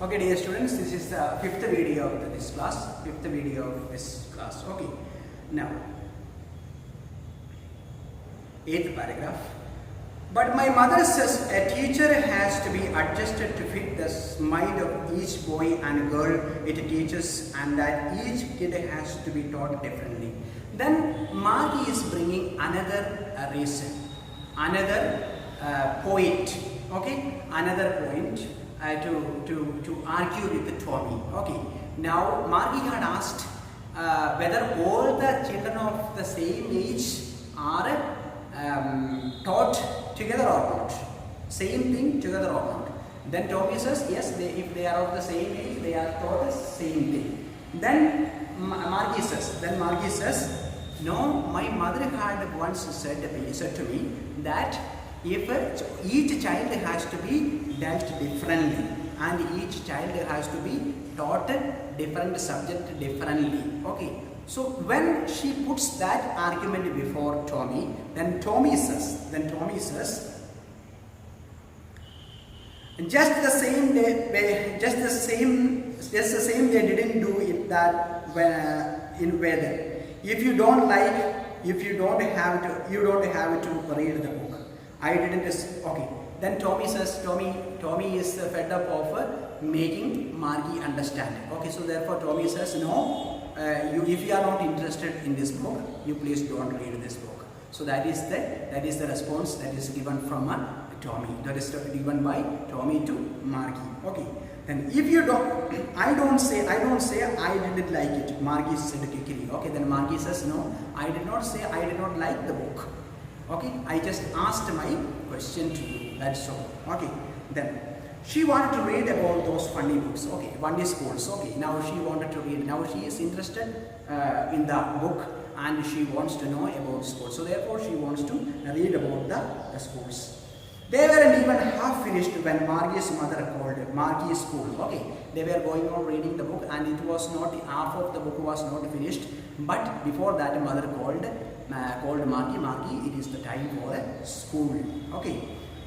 Okay, dear students, this is the fifth video of this class. Okay, now eighth paragraph. But my mother says a teacher has to be adjusted to fit the mind of each boy and girl it teaches, and that each kid has to be taught differently. Then Margie is bringing another reason, another point. Okay, another point. To argue with Tommy. Okay, now Margie had asked whether all the children of the same age are taught together or not. Same thing together or not. Then Tommy says yes, if they are of the same age, they are taught the same thing. Then Margie says, no, my mother had once said to me that if each child has to be dealt differently and each child has to be taught different subject differently. Okay, so when she puts that argument before Tommy, then Tommy says just the same they didn't do it that in weather. If you don't have to read the book. I didn't. Okay. Then Tommy says, Tommy is fed up of making Margie understand. Okay. So therefore Tommy says, no. If you are not interested in this book, you please don't read this book. So that is the response that is given from Tommy. That is given by Tommy to Margie. Okay. Then if you don't, I don't say I didn't like it. Margie said quickly. Okay. Then Margie says, no, I did not say I did not like the book. Okay, I just asked my question to you, that's all. Okay, then she wanted to read about those funny books. Okay, funny schools. Okay, now she wanted to read. Now she is interested in the book and she wants to know about schools. So therefore she wants to read about the schools. They weren't even half finished when Margie's mother called Margie's school. Okay, they were going on reading the book and it was not, half of the book was not finished. But before that, mother called Margie, it is the time for a school. Okay,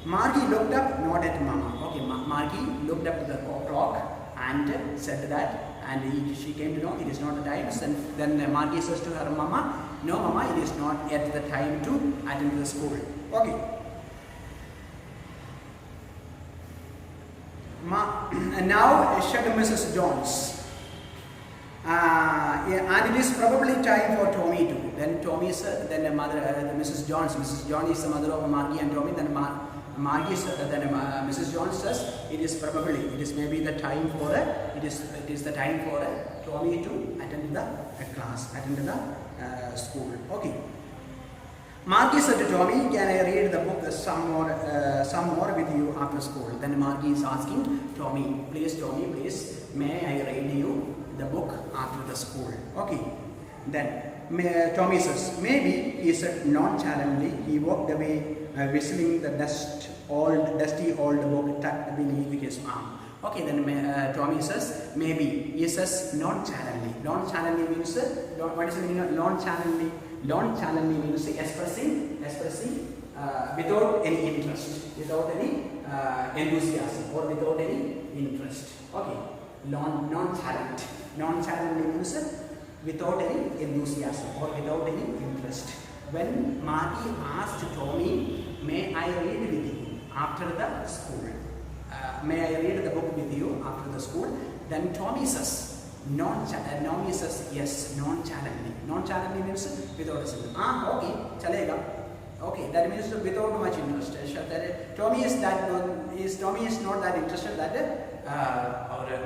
Margie looked up, not at Mama. Okay, Margie looked up to the clock and said that, and she came to know it is not the time. Then Margie says to her Mama, no Mama, it is not yet the time to attend the school. Okay. And now said Mrs. Jones. And it is probably time for Tommy too. Then Tommy said, then Mrs. Jones is the mother of Margie and Tommy. Then Mrs. Jones says it is maybe the time for Tommy to attend the class, attend the school. Okay. Margie said to Tommy, can I read the book some more with you after school? Then Margie is asking Tommy, please, may I read you the book after the school? Okay. Then Tommy says, maybe, he said nonchalantly. He walked away whistling the dusty old book tucked beneath his arm. Okay, then Tommy says, maybe. He says nonchalantly. Nonchalantly means, what is the meaning of nonchalantly? Nonchalantly means expressing without any interest, without any enthusiasm or without any interest. Okay, nonchalant. Nonchalantly means without any enthusiasm or without any interest. When Margie asked Tommy, may I read with you after the school? May I read the book with you after the school? Then Tommy says, yes, nonchalantly. Nonchalantly means without a syllable. Okay, chalega. Okay, that means without much interest. Tommy is not that interested that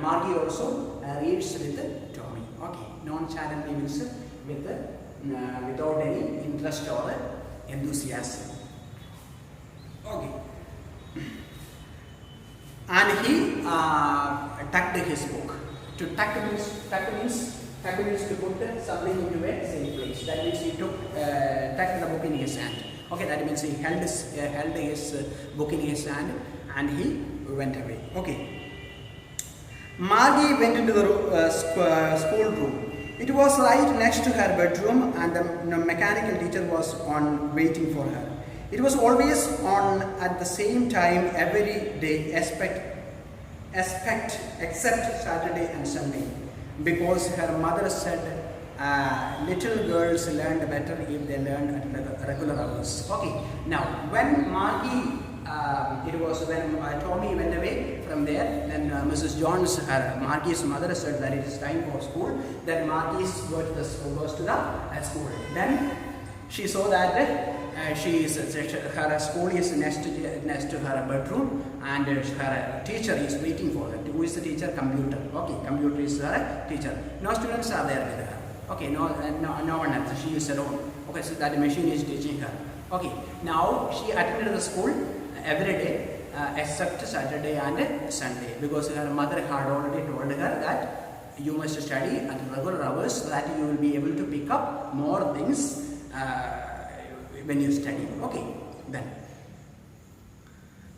Margie also reads with Tommy. Okay, nonchalantly means without any interest or enthusiasm. Okay. And he tucked his book. To tuck means to put something into a safe place. That means he tucked the book in his hand. Okay, that means he held his book in his hand and he went away. Okay. Margie went into the school room. It was right next to her bedroom and the mechanical teacher was waiting for her. It was always on at the same time every day, except Saturday and Sunday, because her mother said little girls learn better if they learn at regular hours. Okay, now when Margie, it was when Tommy went away from there, then Mrs. Jones, Margie's mother, said that it is time for school. Then Margie goes to the school. Then she saw that her school is next to her bedroom, and her teacher is waiting for her. Who is the teacher? Computer. Okay, computer is her teacher. No students are there with her. Okay, no one else. She is alone. Okay, so that machine is teaching her. Okay, now she attended the school every day except Saturday and Sunday, because her mother had already told her that you must study at regular hours so that you will be able to pick up more things when you study. Okay, then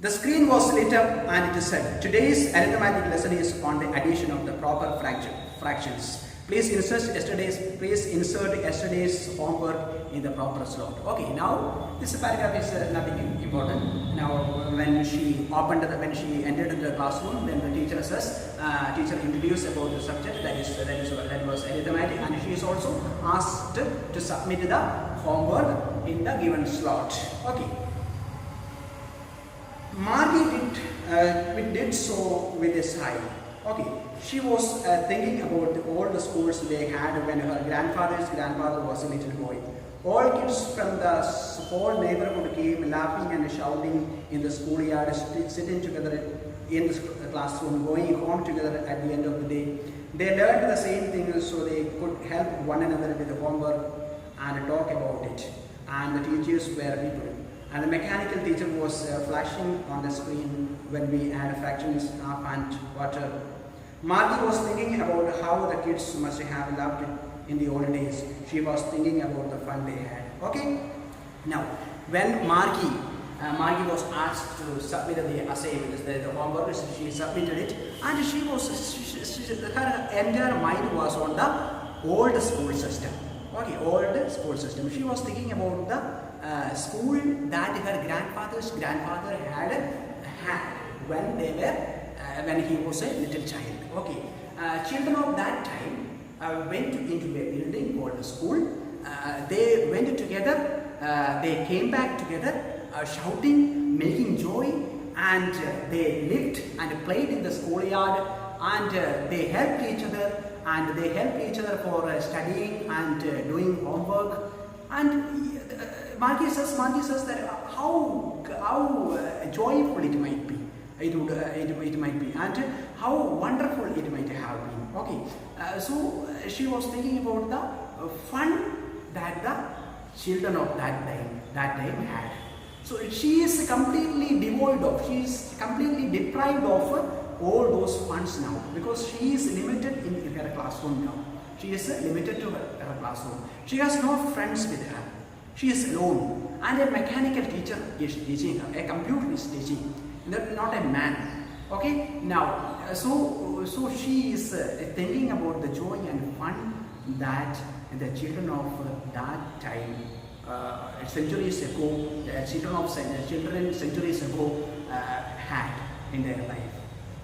the screen was lit up and it said, today's arithmetic lesson is on the addition of the proper fractions. Please insert yesterday's homework in the proper slot. Okay, now this paragraph is nothing important. Now when she entered the classroom, then the teacher introduced about the subject, that was arithmetic, and she is also asked to submit the homework in the given slot. Okay. Margie did so with a sigh. Okay, she was thinking about all the schools they had when her grandfather was a little boy. All kids from the whole neighborhood came laughing and shouting in the schoolyard, sitting together in the classroom, going home together at the end of the day. They learned the same things so they could help one another with the homework and talk about it. And the teachers were people. And the mechanical teacher was flashing on the screen when we had fractions, half and quarter. Margie was thinking about how the kids must have loved it in the old days. She was thinking about the fun they had. Okay? Now, when Margie was asked to submit the assignment, the homework, she submitted it, and her entire mind was on the old school system. Okay, old school system. She was thinking about the school that her grandfather had when he was a little child. Okay, children of that time went into a building called a school. They went together. They came back together, shouting, making joy, and they lived and played in the schoolyard, and they helped each other. And they help each other for studying and doing homework. And Margie says that how joyful it might be. It might be, and how wonderful it might have been. Okay, so she was thinking about the fun that the children of that time had. So she is completely deprived of all those funds now, because she is limited in her classroom now. She is limited to her classroom. She has no friends with her. She is alone, and a mechanical teacher is teaching her. A computer is teaching, not a man. Okay. Now, so she is thinking about the joy and fun that the children of that time, centuries ago, centuries ago had in their life.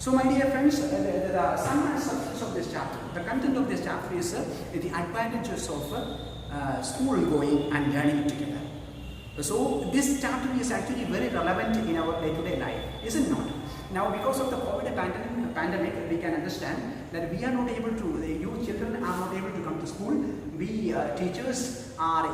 So my dear friends, the sum and substance of this chapter, the content of this chapter is the advantages of school going and learning together. So this chapter is actually very relevant in our day-to-day life, is it not? Now, because of the COVID pandemic, we can understand that we are not able to, the youth children are not able to come to school. We teachers are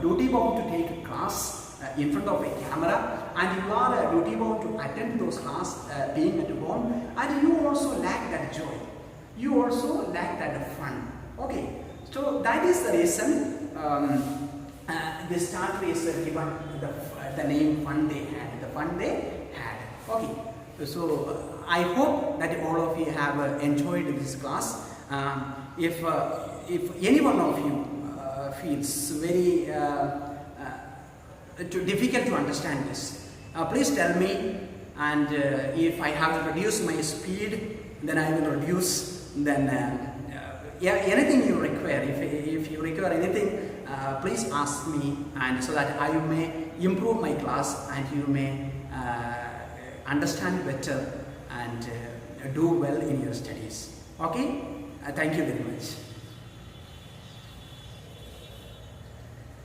duty bound to take a class in front of a camera, and you are duty bound to attend those classes being at home, and you also lack that joy. You also lack that fun. Okay, so that is the reason this chapter is given the name Fun They Had. The fun they had. Okay, so I hope that all of you have enjoyed this class. If any one of you feels very difficult to understand this, please tell me, and if I have to reduce my speed, then I will reduce. Then anything you require, if you require anything, please ask me, and so that I may improve my class and you may understand better and do well in your studies. Okay, thank you very much.